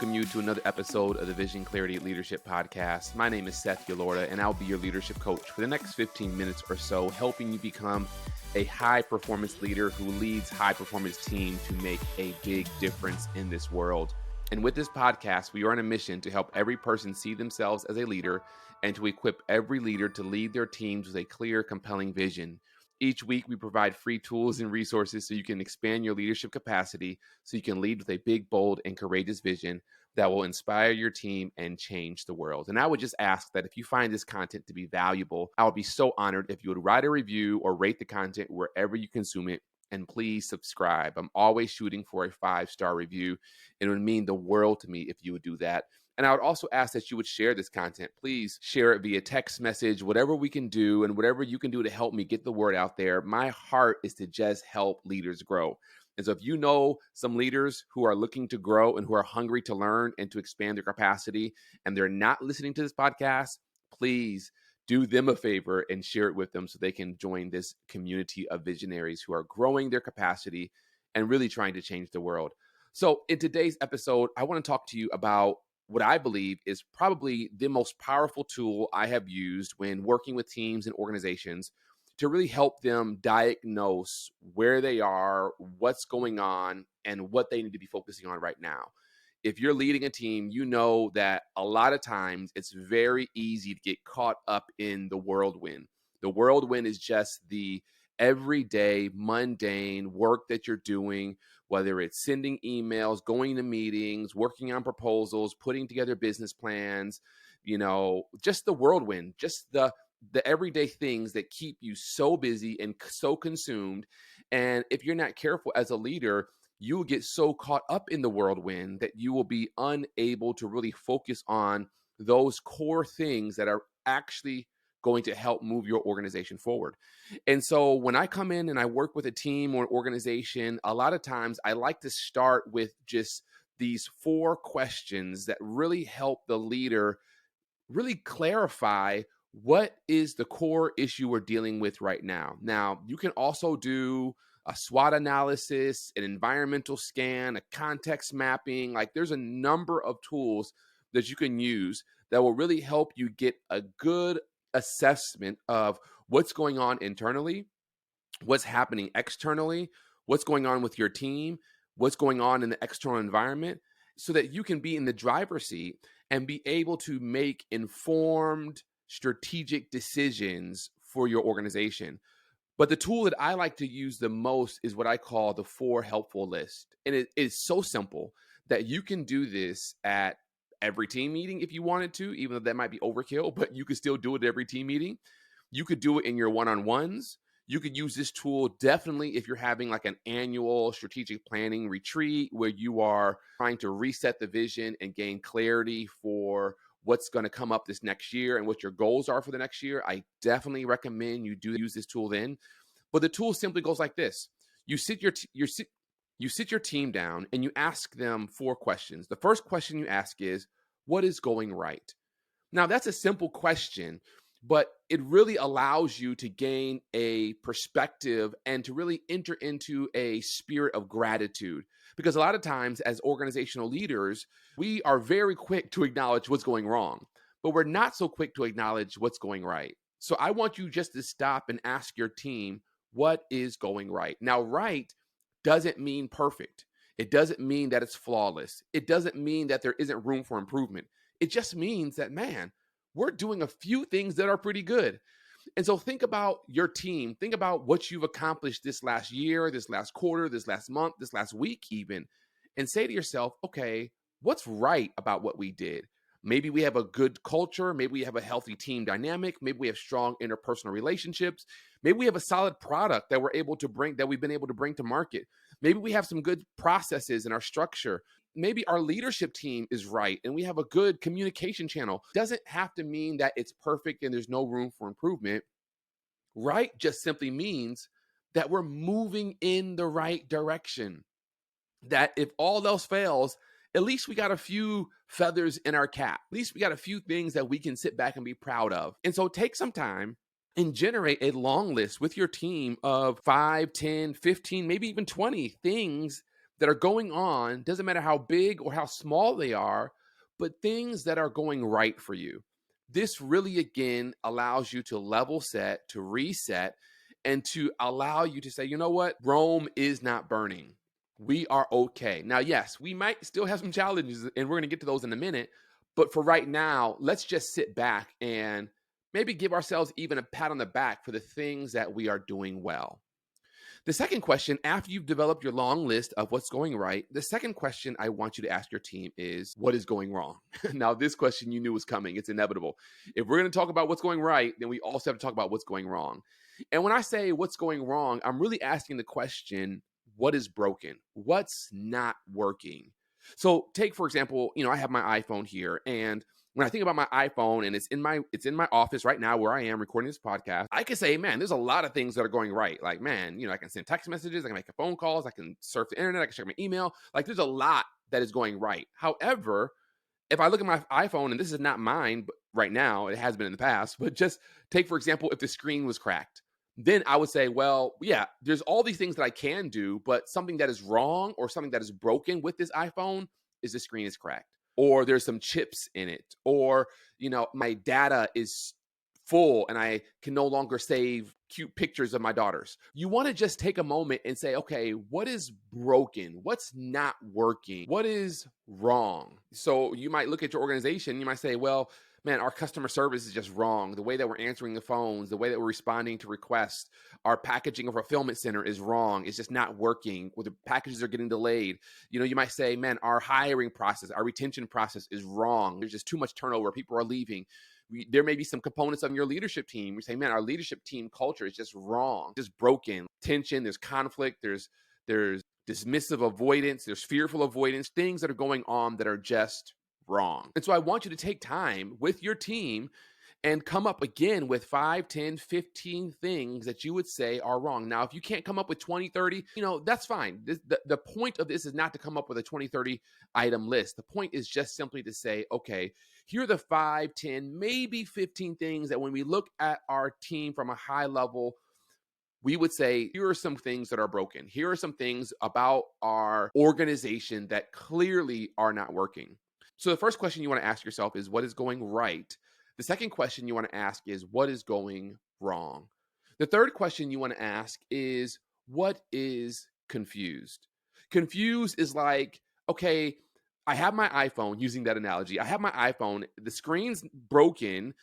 welcome you to another episode of the Vision Clarity Leadership Podcast. My name is Seth Yelorda, and I'll be your leadership coach for the next 15 minutes or so, helping you become a high-performance leader who leads high-performance teams to make a big difference in this world. And with this podcast, we are on a mission to help every person see themselves as a leader and to equip every leader to lead their teams with a clear, compelling vision. Each week, we provide free tools and resources so you can expand your leadership capacity so you can lead with a big, bold, and courageous vision that will inspire your team and change the world. And I would just ask that if you find this content to be valuable, I would be so honored if you would write a review or rate the content wherever you consume it. And please subscribe. I'm always shooting for a 5-star review. It would mean the world to me if you would do that. And I would also ask that you would share this content. Please share it via text message, whatever we can do and whatever you can do to help me get the word out there. My heart is to just help leaders grow. And so if you know some leaders who are looking to grow and who are hungry to learn and to expand their capacity, and they're not listening to this podcast, please do them a favor and share it with them so they can join this community of visionaries who are growing their capacity and really trying to change the world. So in today's episode, I want to talk to you about what I believe is probably the most powerful tool I have used when working with teams and organizations to really help them diagnose where they are, what's going on, and what they need to be focusing on right now. If you're leading a team, you know that a lot of times it's very easy to get caught up in the whirlwind. The whirlwind is just the everyday, mundane work that you're doing, whether it's sending emails, going to meetings, working on proposals, putting together business plans, just the whirlwind, just the everyday things that keep you so busy and so consumed. And if you're not careful as a leader, you will get so caught up in the whirlwind that you will be unable to really focus on those core things that are actually going to help move your organization forward. And so when I come in and I work with a team or an organization, a lot of times I like to start with just these 4 questions that really help the leader really clarify what is the core issue we're dealing with right now. Now, you can also do a SWOT analysis, an environmental scan, a context mapping. Like there's a number of tools that you can use that will really help you get a good assessment of what's going on internally, what's happening externally, what's going on with your team, what's going on in the external environment, so that you can be in the driver's seat and be able to make informed, strategic decisions for your organization. But the tool that I like to use the most is what I call the 4 helpful list. And it is so simple that you can do this at every team meeting if you wanted to, even though that might be overkill, but you could still do it at every team meeting. You could do it in your one-on-ones. You could use this tool definitely if you're having like an annual strategic planning retreat where you are trying to reset the vision and gain clarity for what's going to come up this next year and what your goals are for the next year. I definitely recommend you do use this tool then. But the tool simply goes like this. You sit your team down and you ask them 4 questions. The first question you ask is, what is going right? Now, that's a simple question, but it really allows you to gain a perspective and to really enter into a spirit of gratitude. Because a lot of times as organizational leaders, we are very quick to acknowledge what's going wrong, but we're not so quick to acknowledge what's going right. So I want you just to stop and ask your team, what is going right? Now, right doesn't mean perfect. It doesn't mean that it's flawless. It doesn't mean that there isn't room for improvement. It just means that, man, we're doing a few things that are pretty good. And so think about your team. Think about what you've accomplished this last year, this last quarter, this last month, this last week even, and say to yourself, okay, what's right about what we did? Maybe we have a good culture. Maybe we have a healthy team dynamic. Maybe we have strong interpersonal relationships. Maybe we have a solid product that we've been able to bring to market. Maybe we have some good processes in our structure. Maybe our leadership team is right and we have a good communication channel. Doesn't have to mean that it's perfect and there's no room for improvement. Right just simply means that we're moving in the right direction. That if all else fails, at least we got a few feathers in our cap. At least we got a few things that we can sit back and be proud of. And so take some time and generate a long list with your team of 5, 10, 15, maybe even 20 things that are going on, doesn't matter how big or how small they are, but things that are going right for you. This really, again, allows you to level set, to reset, and to allow you to say, you know what? Rome is not burning. We are okay. Now, yes, we might still have some challenges, and we're going to get to those in a minute. But for right now, let's just sit back and maybe give ourselves even a pat on the back for the things that we are doing well. The second question, after you've developed your long list of what's going right, the second question I want you to ask your team is, what is going wrong? Now, this question you knew was coming. It's inevitable. If we're going to talk about what's going right, then we also have to talk about what's going wrong. And when I say what's going wrong, I'm really asking the question, what is broken? What's not working? So take, for example, I have my iPhone here, and when I think about my iPhone and it's in my office right now where I am recording this podcast, I can say, man, there's a lot of things that are going right. Like, man, I can send text messages, I can make phone calls, I can surf the internet, I can check my email. Like, there's a lot that is going right. However, if I look at my iPhone, and this is not mine, but right now, it has been in the past, but just take, for example, if the screen was cracked, then I would say, well, yeah, there's all these things that I can do, but something that is wrong or something that is broken with this iPhone is the screen is cracked, or there's some chips in it, or my data is full and I can no longer save cute pictures of my daughters. You want to just take a moment and say, okay, what is broken? What's not working? What is wrong? So you might look at your organization, you might say, well, man, our customer service is just wrong. The way that we're answering the phones, the way that we're responding to requests, our packaging or fulfillment center is wrong. It's just not working, or the packages are getting delayed. You might say, man, our hiring process, our retention process is wrong. There's just too much turnover. People are leaving. There may be some components of your leadership team. We say, man, our leadership team culture is just wrong, just broken. Tension, there's conflict, there's dismissive avoidance, there's fearful avoidance, things that are going on that are just wrong. And so I want you to take time with your team and come up again with 5, 10, 15 things that you would say are wrong. Now, if you can't come up with 20, 30, that's fine. The point of this is not to come up with a 20, 30 item list. The point is just simply to say, okay, here are the 5, 10, maybe 15 things that when we look at our team from a high level, we would say, here are some things that are broken. Here are some things about our organization that clearly are not working. So the first question you want to ask yourself is, what is going right? The second question you want to ask is, what is going wrong? The third question you want to ask is, what is confused? Confused is like, okay, I have my iPhone, using that analogy. I have my iPhone, the screen's broken,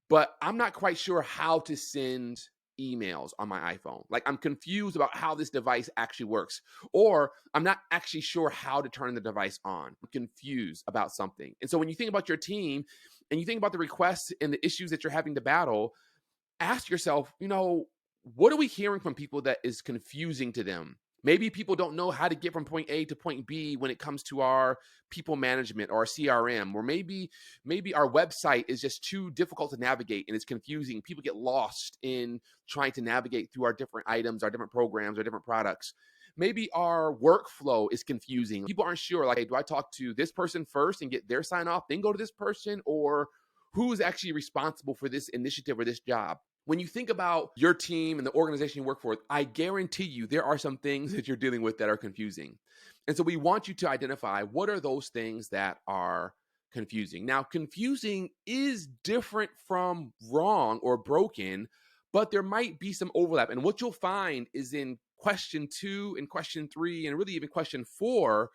but I'm not quite sure how to send emails on my iPhone. Like, I'm confused about how this device actually works, or I'm not actually sure how to turn the device on. I'm confused about something. And so when you think about your team and you think about the requests and the issues that you're having to battle, ask yourself, what are we hearing from people that is confusing to them? Maybe people don't know how to get from point A to point B when it comes to our people management or our CRM, or maybe our website is just too difficult to navigate and it's confusing. People get lost in trying to navigate through our different items, our different programs, our different products. Maybe our workflow is confusing. People aren't sure, like, hey, do I talk to this person first and get their sign off, then go to this person, or who's actually responsible for this initiative or this job? When you think about your team and the organization you work for, I guarantee you there are some things that you're dealing with that are confusing. And so we want you to identify what are those things that are confusing. Now, confusing is different from wrong or broken, but there might be some overlap. And what you'll find is in question 2 and question 3 and really even question 4,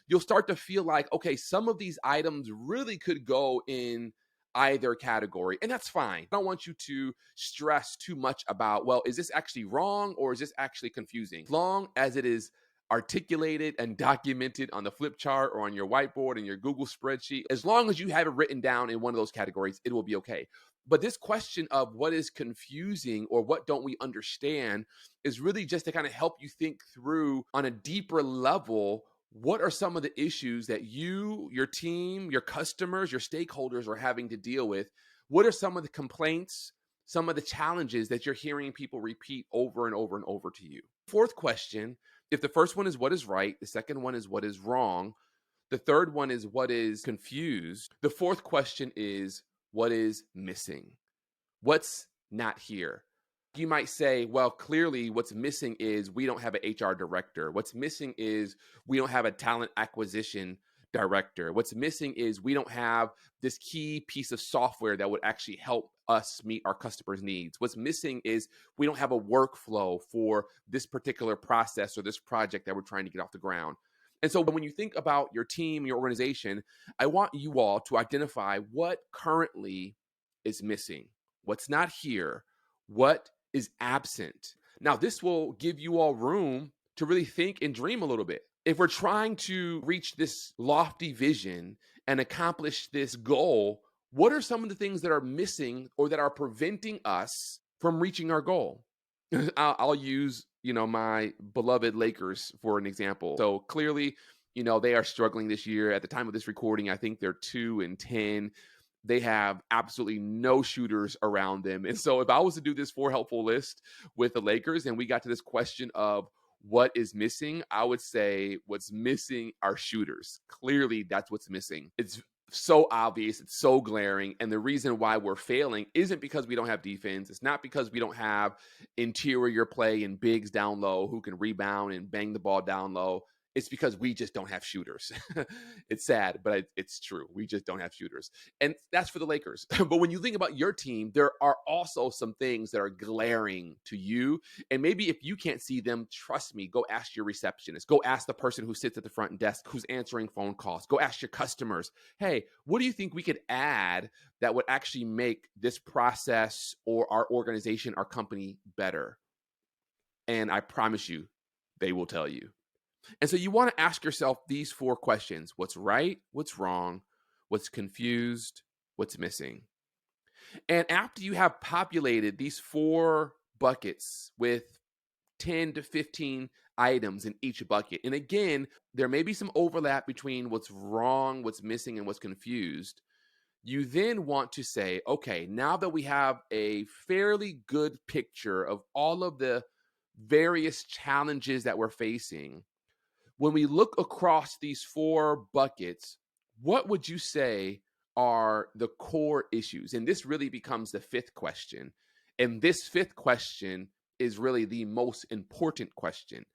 you'll start to feel like, okay, some of these items really could go in either category, and that's fine. I don't want you to stress too much about, well, is this actually wrong or is this actually confusing? As long as it is articulated and documented on the flip chart or on your whiteboard and your Google spreadsheet, as long as you have it written down in one of those categories, it will be okay. But this question of what is confusing or what don't we understand is really just to kind of help you think through on a deeper level, what are some of the issues that you, your team, your customers, your stakeholders are having to deal with? What are some of the complaints, some of the challenges that you're hearing people repeat over and over and over to you? Fourth question, if the first one is what is right, the second one is what is wrong, the third one is what is confused, the fourth question is what is missing? What's not here? You might say, well, clearly what's missing is we don't have an HR director. What's missing is we don't have a talent acquisition director. What's missing is we don't have this key piece of software that would actually help us meet our customers' needs. What's missing is we don't have a workflow for this particular process or this project that we're trying to get off the ground. And so when you think about your team, your organization, I want you all to identify what currently is missing, what's not here, what is absent. Now, this will give you all room to really think and dream a little bit. If we're trying to reach this lofty vision and accomplish this goal, what are some of the things that are missing or that are preventing us from reaching our goal? I'll use, my beloved Lakers for an example. So clearly, they are struggling this year. At the time of this recording, I think they're 2-10. They have absolutely no shooters around them. And so if I was to do this 4 helpful list with the Lakers and we got to this question of what is missing, I would say what's missing are shooters. Clearly, that's what's missing. It's so obvious. It's so glaring. And the reason why we're failing isn't because we don't have defense. It's not because we don't have interior play and bigs down low who can rebound and bang the ball down low. It's because we just don't have shooters. It's sad, but it's true. We just don't have shooters. And that's for the Lakers. But when you think about your team, there are also some things that are glaring to you. And maybe if you can't see them, trust me, go ask your receptionist. Go ask the person who sits at the front desk, who's answering phone calls. Go ask your customers, hey, what do you think we could add that would actually make this process or our organization, our company better? And I promise you, they will tell you. And so you want to ask yourself these 4 questions. What's right? What's wrong? What's confused? What's missing? And after you have populated these 4 buckets with 10 to 15 items in each bucket, and again, there may be some overlap between what's wrong, what's missing, and what's confused. You then want to say, okay, now that we have a fairly good picture of all of the various challenges that we're facing, when we look across these 4 buckets, what would you say are the core issues? And this really becomes the 5th question. And this 5th question is really the most important question.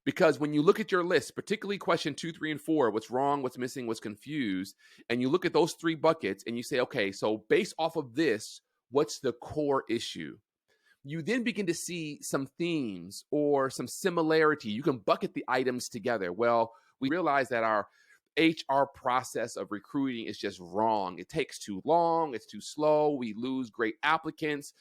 Because when you look at your list, particularly question 2, 3, and 4, what's wrong, what's missing, what's confused, and you look at those 3 buckets and you say, okay, so based off of this, what's the core issue? You then begin to see some themes or some similarity. You can bucket the items together. Well, we realize that our HR process of recruiting is just wrong. It takes too long. It's too slow. We lose great applicants.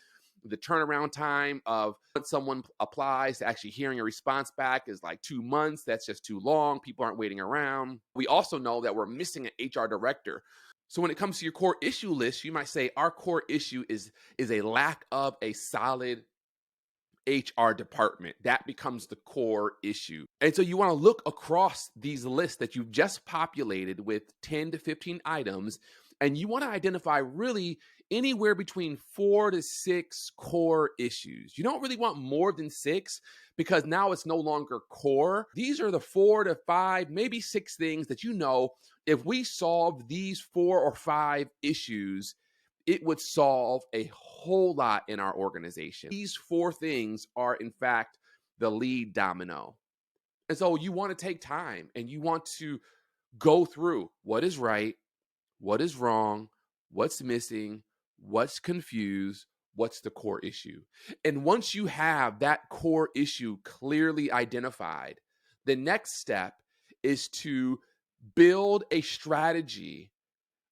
The turnaround time of when someone applies to actually hearing a response back is like 2 months. That's just too long. People aren't waiting around. We also know that we're missing an HR director. So when it comes to your core issue list, you might say our core issue is a lack of a solid HR department. That becomes the core issue. And so you want to look across these lists that you've just populated with 10 to 15 items, and you want to identify really anywhere between 4 to 6 core issues. You don't really want more than 6 because now it's no longer core. These are the 4 to 5, maybe 6 things that if we solve these 4 or 5 issues, it would solve a whole lot in our organization. These 4 things are, in fact, the lead domino. And so you want to take time and you want to go through what is right, what is wrong, what's missing, what's confused, what's the core issue. And once you have that core issue clearly identified, the next step is to build a strategy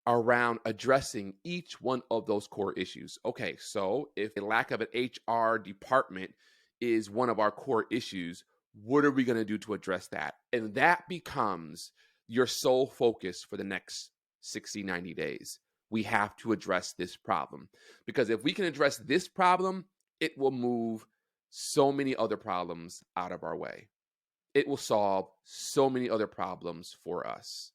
around addressing each one of those core issues. Okay, so if a lack of an HR department is one of our core issues, what are we going to do to address that? And that becomes your sole focus for the next 60, 90 days. We have to address this problem. Because if we can address this problem, it will move so many other problems out of our way. It will solve so many other problems for us.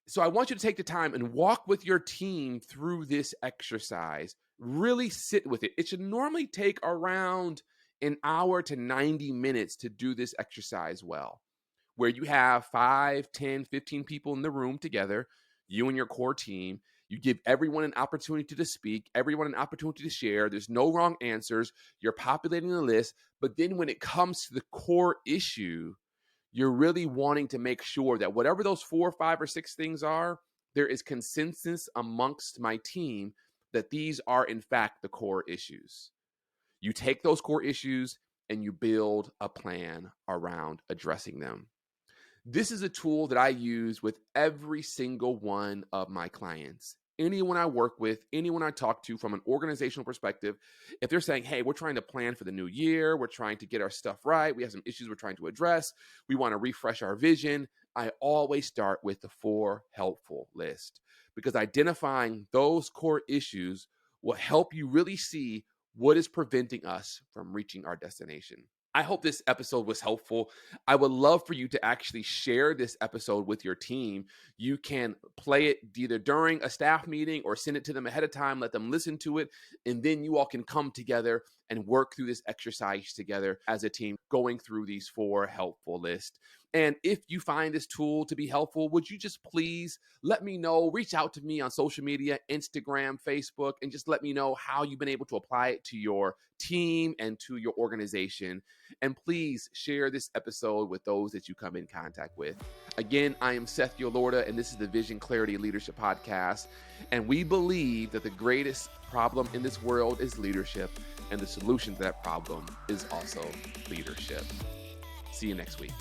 So I want you to take the time and walk with your team through this exercise. Really sit with it. It should normally take around an hour to 90 minutes to do this exercise well, where you have 5, 10, 15 people in the room together, you and your core team. You give everyone an opportunity to speak, everyone an opportunity to share. There's no wrong answers. You're populating the list. But then when it comes to the core issue, you're really wanting to make sure that whatever those 4, 5, or 6 things are, there is consensus amongst my team that these are, in fact, the core issues. You take those core issues and you build a plan around addressing them. This is a tool that I use with every single one of my clients. Anyone I work with, anyone I talk to from an organizational perspective, if they're saying, hey, we're trying to plan for the new year, we're trying to get our stuff right, we have some issues we're trying to address, we want to refresh our vision, I always start with the 4 helpful list, because identifying those core issues will help you really see what is preventing us from reaching our destination. I hope this episode was helpful. I would love for you to actually share this episode with your team. You can play it either during a staff meeting or send it to them ahead of time, let them listen to it, and then you all can come together and work through this exercise together as a team, going through these 4 helpful lists. And if you find this tool to be helpful, would you just please let me know? Reach out to me on social media, Instagram, Facebook, and just let me know how you've been able to apply it to your team and to your organization. And please share this episode with those that you come in contact with. Again, I am Seth Yelorda, and this is the Vision, Clarity, Leadership Podcast. And we believe that the greatest problem in this world is leadership, and the solution to that problem is also leadership. See you next week.